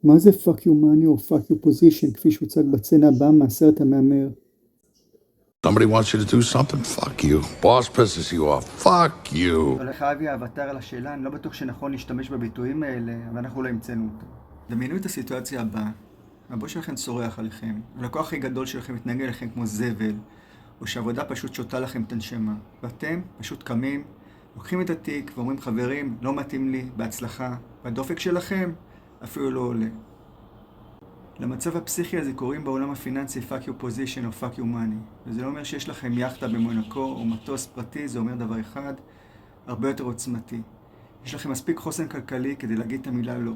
מה זה fuck you money או fuck you position כפי שהוצג בצנה הבאה מהסרט המהמר? Somebody wants you to do something, fuck you. Boss pisses you off, fuck you. הולך אבי האבטר על השאלה, אני לא בטוח שנכון להשתמש בביטויים האלה, אבל אנחנו לא המצאנו אותו. דמיינו את הסיטואציה הבאה. הבוס שלכם צורח עליכם, הלקוח הכי גדול שלכם מתנהג אליכם כמו זבל, או שהעבודה פשוט שותה לכם את הנשמה, ואתם פשוט קמים, לוקחים את התיק ואומרים חברים, לא מתאים לי, בהצלחה, והדופק שלכם אפילו לא עולה. למצב הפסיכי הזה קוראים בעולם הפיננסי fuck you position או fuck you money, וזה לא אומר שיש לכם יאכטה במונקו או מטוס פרטי, זה אומר דבר אחד, הרבה יותר עוצמתי. יש לכם מספיק חוסן כלכלי כדי להגיד את המילה לא.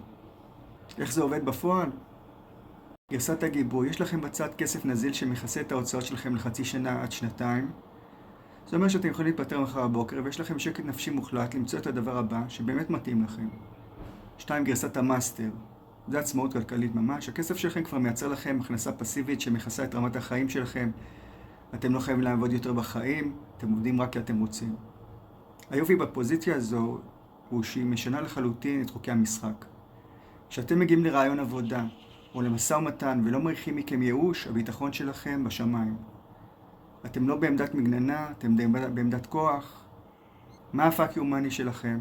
איך זה עובד בפועל? גרסת הגיבוי, יש לכם בצד כסף נזיל שמכסה את ההוצאות שלכם לחצי שנה עד שנתיים. זה אומר שאתם יכולים להתפטר מחר הבוקר ויש לכם שקט נפשי מוחלט למצוא את הדבר הבא שבאמת מתאים לכם. 2. גרסת המאסטר. זה עצמאות כלכלית ממש. הכסף שלכם כבר מייצר לכם הכנסה פסיבית שמכסה את רמת החיים שלכם. אתם לא חייבים לעבוד יותר בחיים, אתם עובדים רק כי אתם רוצים. היופי בפוזיציה הזו הוא שהיא משנה לחלוטין את חוקי המשחק. כשאתם מגיעים לרעיון עבודה או למשא ומתן ולא מריחים מכם ייאוש, הביטחון שלכם בשמיים. אתם לא בעמדת מגננה, אתם בעמדת כוח. מה ה-fuck you money שלכם?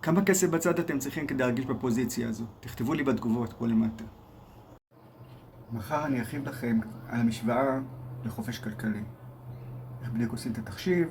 כמה כסף בצד אתם צריכים כדי להרגיש בפוזיציה הזו? תכתבו לי בתגובות פה למטה. מחר אני ארחיב לכם על המשוואה לחופש כלכלי. איך בדיוק עושים את התחשיב?